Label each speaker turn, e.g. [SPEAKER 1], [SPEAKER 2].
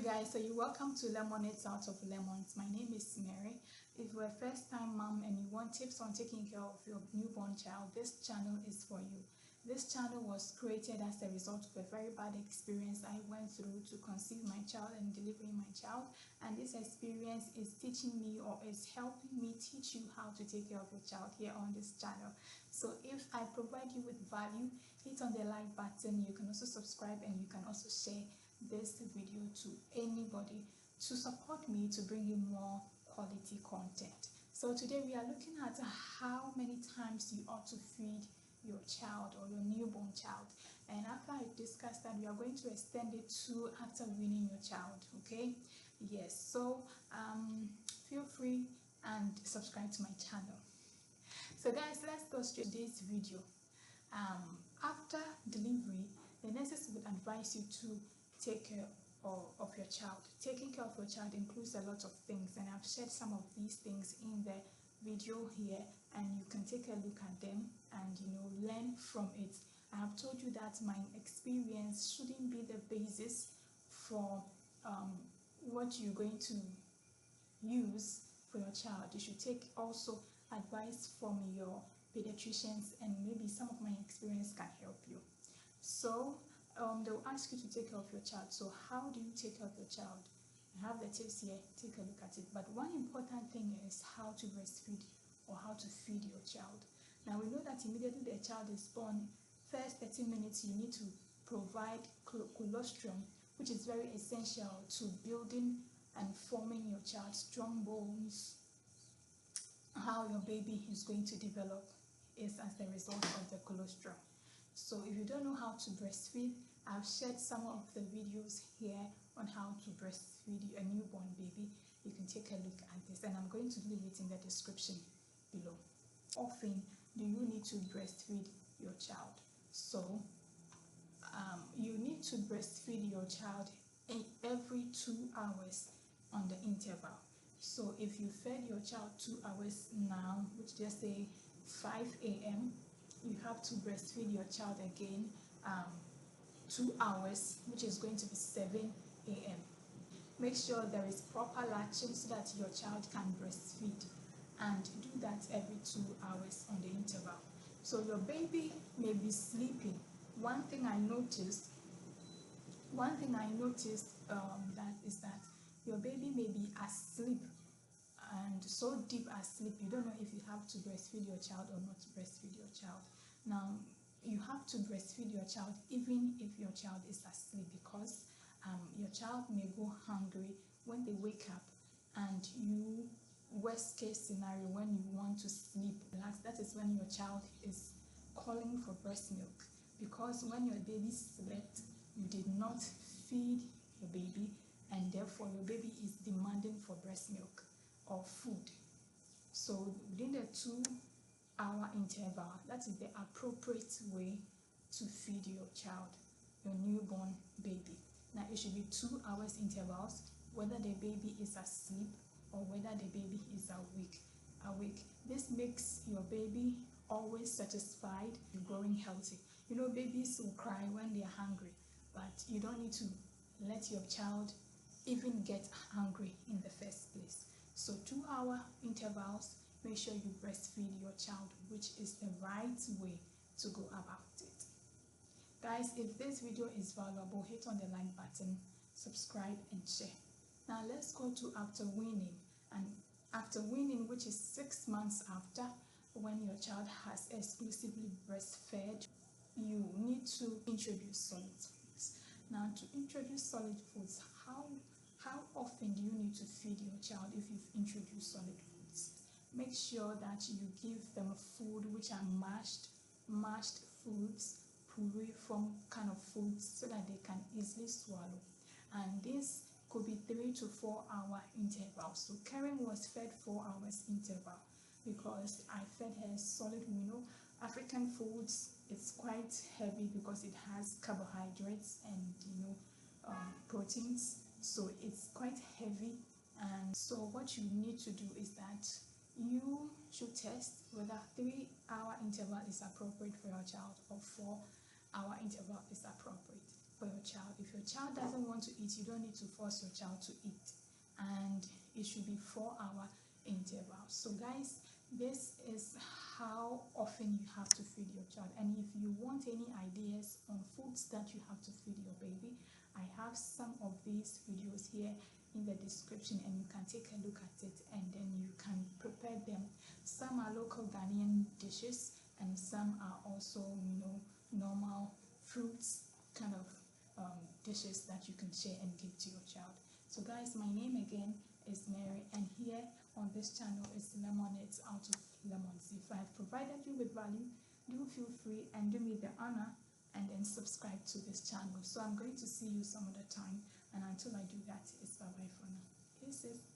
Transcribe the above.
[SPEAKER 1] Guys, so you're welcome to Lemonades Out of Lemons. My name is Mary. If you're a first-time mom and you want tips on taking care of your newborn child, this channel is for you. This channel was created as a result of a very bad experience I went through to conceive my child and delivering my child, and this experience is teaching me, or is helping me teach you how to take care of your child here on this channel. So if I provide you with value, hit on the like button. You can also subscribe, and you can also share this video to anybody to support me to bring you more quality content. So today we are looking at how many times you ought to feed your child or your newborn child, and after I discuss that, we are going to extend it to after weaning your child. Okay, yes, so feel free and subscribe to my channel. So guys, let's go straight to this video. After delivery, the nurses would advise you to take care of your child. Taking care of your child includes a lot of things, and I've shared some of these things in the video here, and you can take a look at them and learn from it. I have told you that my experience shouldn't be the basis for what you're going to use for your child. You should take also advice from your pediatricians, and maybe some of my experience can help you. So they'll ask you to take care of your child. So how do you take care of your child? I have the tips here, take a look at it. But one important thing is how to breastfeed or how to feed your child. Now we know that immediately the child is born, first 30 minutes you need to provide colostrum, which is very essential to building and forming your child's strong bones. How your baby is going to develop is as the result of the colostrum. So if you don't know how to breastfeed, I've shared some of the videos here on how to breastfeed a newborn baby. You can take a look at this, and I'm going to leave it in the description below. Often do you need to breastfeed your child? So you need to breastfeed your child every 2 hours on the interval. So if you fed your child 2 hours now, which just say 5 a.m., you have to breastfeed your child again 2 hours, which is going to be 7 a.m. Make sure there is proper latching so that your child can breastfeed, and do that every 2 hours on the interval. So your baby may be sleeping. One thing I noticed that is that your baby may be asleep, and so deep asleep you don't know if you have to breastfeed your child or not breastfeed your child. Now you have to breastfeed your child even if your child is asleep, because your child may go hungry when they wake up, and you, worst case scenario, when you want to sleep, relax, that is when your child is calling for breast milk, because when your baby slept, you did not feed your baby, and therefore your baby is demanding for breast milk or food. So within the 2-hour interval, that is the appropriate way to feed your child, your newborn baby. Now it should be 2 hours intervals, whether the baby is asleep or whether the baby is awake. This makes your baby always satisfied, growing healthy. Babies will cry when they are hungry, but you don't need to let your child even get hungry in the first place. So 2-hour intervals, make sure you breastfeed your child, which is the right way to go about it. Guys, if this video is valuable, hit on the like button, subscribe and share. Now let's go to after weaning. And after weaning, which is 6 months after, when your child has exclusively breastfed, you need to introduce solid foods. Now to introduce solid foods, how often do you need to feed your child if you've introduced solid foods? Make sure that you give them food which are mashed foods, puree form kind of foods, so that they can easily swallow. And this could be 3 to 4 hour intervals. So Karen was fed 4 hours interval because I fed her solid. African foods, it's quite heavy because it has carbohydrates and proteins, so it's quite heavy. And so what you need to do is that you should test whether 3-hour interval is appropriate for your child or 4-hour interval is appropriate. for your child. If your child doesn't want to eat, you don't need to force your child to eat, and it should be 4-hour intervals. So guys, this is how often you have to feed your child. And if you want any ideas on foods that you have to feed your baby, I have some of these videos here in the description, and you can take a look at it and then you can prepare them. Some are local Ghanaian dishes, and some are also, normal fruits kind of dishes that you can share and give to your child. So guys, my name again is Mary, and here on this channel is Lemonades Out of Lemons. If I have provided you with value, do feel free and do me the honor and then subscribe to this channel. So I'm going to see you some other time, and until I do that, it's bye bye for now. Kisses.